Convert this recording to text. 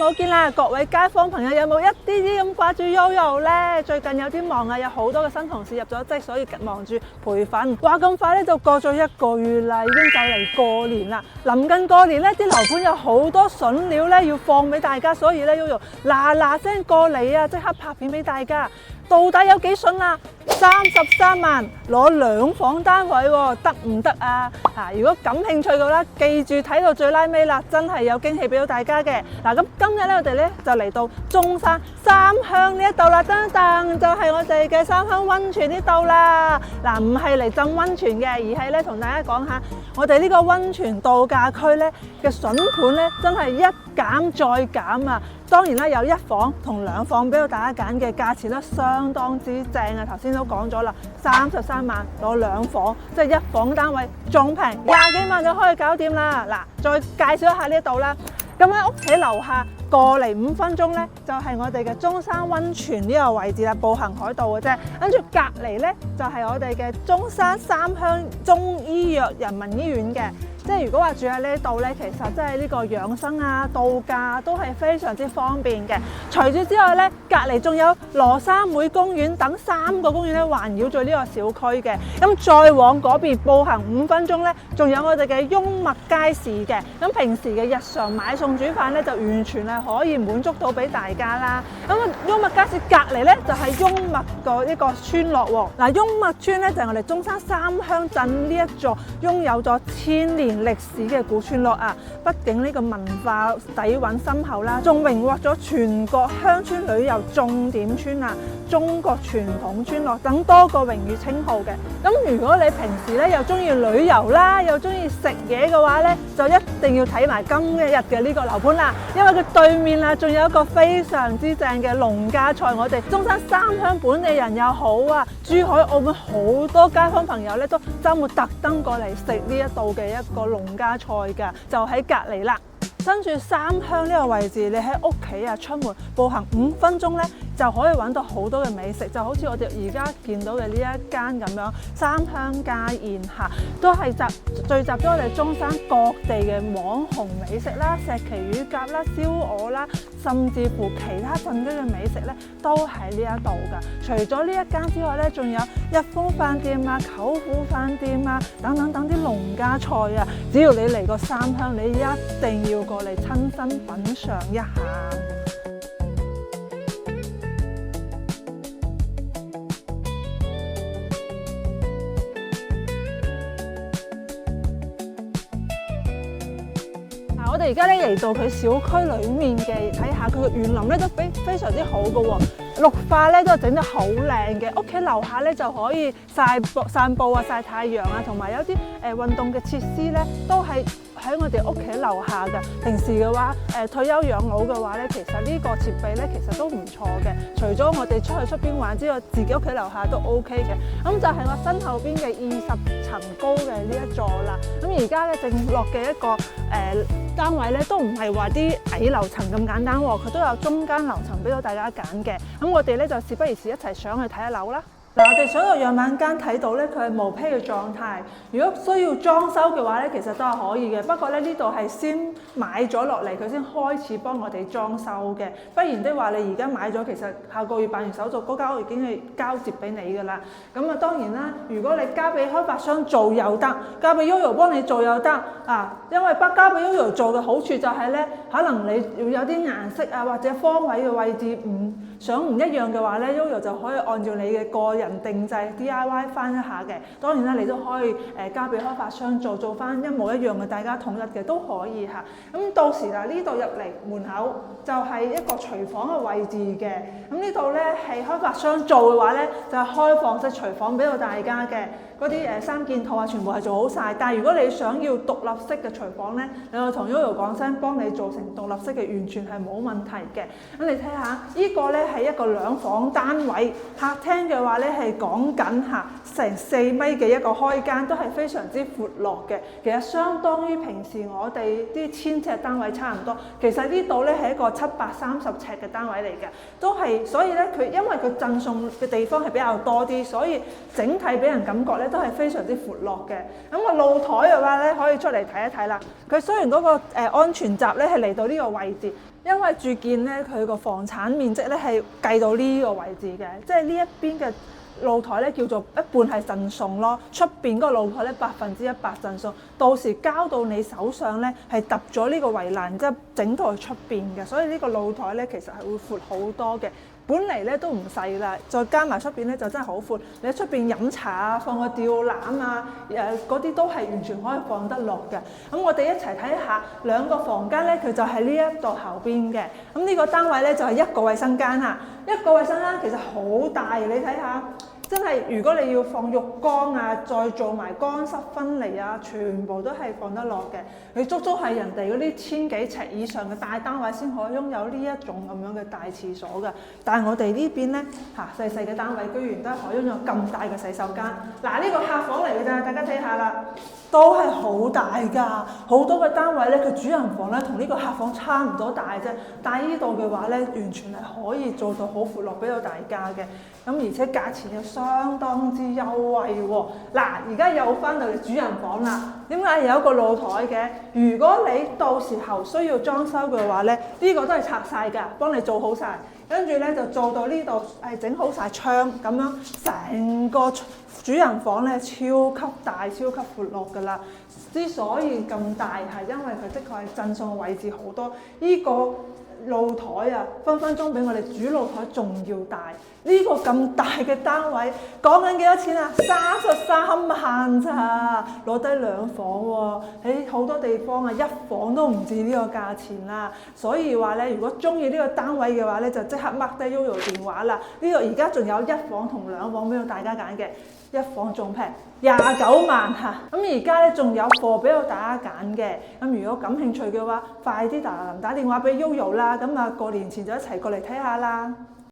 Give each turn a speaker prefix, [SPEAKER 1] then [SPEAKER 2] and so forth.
[SPEAKER 1] 冇見啦，各位街坊朋友有冇一啲啲咁掛住 Yoyo 呢？最近有啲忙啊，有好多嘅新同事入咗職，所以忙住培訓。話咁快咧就過咗1個月啦，已經就嚟過年啦。臨近過年咧，啲樓盤有好多筍料咧要放俾大家，所以咧 Yoyo 嗱聲過嚟啊，即刻拍片俾大家。到底有幾筍啊？33萬攞2房單位喎，得唔得啊？如果感興趣嘅話，記住睇到最拉尾啦，真係有驚喜俾到大家嘅。咁今日咧我哋咧就嚟到中山三鄉呢一度啦，噔噔就係我哋嘅三鄉溫泉呢度啦。唔係嚟浸溫泉嘅，而係咧同大家講下我哋呢個溫泉度假區咧嘅筍盤咧，真係一減再減啊！當然啦，有1房同2房俾到大家揀嘅，價錢咧相當之正啊！頭先都講咗啦，33萬攞2房，即係1房單位仲平，20幾萬就可以搞掂啦。再介紹一下呢度啦。咁喺屋企樓下過嚟5分鐘咧，就係我哋嘅中山溫泉呢個位置啦，步行海道嘅啫。跟住隔離咧就係我哋嘅中山三鄉中醫藥人民醫院嘅。即係如果話住喺呢度咧，其實即係呢個養生啊、度假都係非常之方便嘅。除此之外咧，隔離仲有羅山妹公園等3個公園咧環繞住呢個小區嘅。咁再往嗰邊步行5分鐘咧，仲有我哋嘅雍麥街市嘅。咁平時嘅日常買餸煮飯咧，就完全係可以滿足到俾大家啦。咁雍麥街市隔離咧就係雍麥個一個村落喎。雍麥村咧就係我哋中山三鄉鎮呢一座擁有咗1000年歷史嘅古村落啊，畢竟呢個文化底蘊深厚啦，仲榮獲咗全國鄉村旅遊重點村啊、中國傳統村落等多個榮譽稱號嘅。咁如果你平時咧又中意旅遊啦，又中意食嘢嘅話咧，就一定要睇埋今日嘅呢個樓盤啦，因為佢對面啊，仲有一個非常之正嘅農家菜。我哋中山三鄉本地人又好啊，珠海、澳門好多街坊朋友咧都週末特登過嚟食呢一度嘅一個農家菜㗎，就喺隔離啦。身處三鄉呢個位置，你喺屋企啊出門步行5分鐘咧，就可以揾到好多嘅美食，就好似我哋而家見到嘅呢一間咁樣，三鄉家宴嚇，都係聚集咗我哋中山各地嘅網紅美食啦，石岐乳鴿啦、燒鵝啦，甚至乎其他鎮區嘅美食咧，都喺呢一度㗎。除咗呢一間之外咧，仲有一豐飯店啊、舅父飯店啊等等啲農家菜啊，只要你嚟過三鄉，你一定要過嚟親身品嚐一下。我哋而家咧嚟到佢小區裏面嘅，睇下佢嘅園林咧都非常之好嘅喎，綠化咧都整得好靚嘅。屋企樓下咧就可以散步啊、曬太陽啊，同埋有啲運動嘅設施咧都係喺我哋屋企樓下嘅。平時嘅話退休養老嘅話咧，其實呢個設備咧其實都唔錯嘅。除咗我哋出邊玩之外，自己屋企樓下都 OK 嘅。咁就係我身後邊嘅20層高嘅呢一座啦。咁而家咧正落嘅一個單位咧都唔係話啲矮樓層咁簡單喎，佢都有中間樓層俾到大家揀嘅。咁我哋咧就事不宜遲，一齊上去睇下樓啦。我哋上到樣板間睇到咧，佢係毛坯嘅狀態。如果需要裝修嘅話咧，其實都係可以嘅。不過咧呢度係先買咗落嚟，佢先開始幫我哋裝修嘅。不然的話，你而家買咗，其實下個月辦完手續，嗰間屋已經係交接俾你㗎啦。咁啊當然啦，如果你交俾開發商做又得，交俾 Yoyo 幫你做又得啊。因為交俾 Yoyo 做嘅好處就係咧，可能你要有啲顏色啊或者方位嘅位置唔一樣嘅話咧 ，Yoyo 就可以按照你嘅個人定製 DIY 翻一下嘅。當然啦，你都可以交俾開發商做翻一模一樣嘅，大家統一嘅都可以嚇。咁到時嗱，呢度入嚟門口就係一個廚房嘅位置嘅。咁呢度咧係開發商做嘅話咧，就係開放式廚房俾到大家嘅。嗰啲3件套啊，全部係做好晒。但係如果你想要獨立式嘅廚房咧，你就同 Yoyo 講聲，幫你做成獨立式嘅，完全係冇問題嘅。咁你睇下，呢個咧係一個2房單位，客廳嘅話咧係講緊成4米嘅一個開間，都係非常之闊落嘅。其實相當於平時我哋啲1000尺單位差唔多。其實呢度咧係一個730尺嘅單位嚟嘅，都係所以咧因為佢贈送嘅地方係比較多啲，所以整體俾人感覺咧都係非常之闊落嘅。咁個露台嘅話咧，可以出嚟睇一睇啦。佢雖然嗰個安全閘咧係嚟到呢個位置，因為住建咧，佢個房產面積咧係計到呢個位置嘅，即係呢一邊嘅露台咧叫做一半係贈送咯，出邊嗰個露台咧100%贈送，到時交到你手上咧係揼咗呢個圍欄，然之後整到去出邊嘅，所以呢個露台咧其實係會闊好多嘅。本嚟咧都唔細啦，再加埋出邊咧就真係好闊。你喺出邊飲茶啊，放個吊籃啊，嗰啲都係完全可以放得落嘅。咁我哋一齊睇下兩個房間咧，佢就係呢一度後邊嘅。咁呢個單位咧就係一個衞生間啦，一個衞生間其實好大，你睇下。真係，如果你要放浴缸啊，再做埋乾濕分離啊，全部都係放得落嘅。你足足係人哋嗰啲千幾尺以上嘅大單位先可以擁有呢一種咁樣嘅大廁所嘅。但係我哋呢邊咧細細嘅單位，居然都可以擁有咁大嘅洗手間。嗱，呢個客房嚟嘅咋，大家睇下啦，都係好大㗎。好多嘅單位咧，佢主人房咧同呢個客房差唔多大啫。但係呢度嘅話咧，完全係可以做到好闊落俾到大家嘅。咁而且價錢又相當之優惠喎。嗱，而家又翻到嚟主人房啦。點解有一個露台嘅？如果你到時候需要裝修嘅話咧，呢個都係拆晒㗎，幫你做好晒。跟住咧就做到呢度係整好晒窗咁樣，成個主人房咧超級大、超級闊落㗎啦。之所以咁大係因為佢的確係贈送嘅位置好多，呢個露台啊，分分鐘比我哋主露台仲要大。呢個咁大嘅單位，講緊幾多錢啊？33萬咋，攞低2房喎。喺好多地方啊，1房都唔止呢個價錢啦。所以話咧，如果中意呢個單位嘅話咧，就即刻 mark 低 Yoyo 電話啦。呢個而家仲有1房同2房俾到大家揀嘅，1房仲平29萬嚇。咁而家咧仲有貨俾到大家揀嘅。咁如果感興趣嘅話，快啲打電話俾 Yoyo 啦。咁啊過年前就一齊過嚟睇下啦。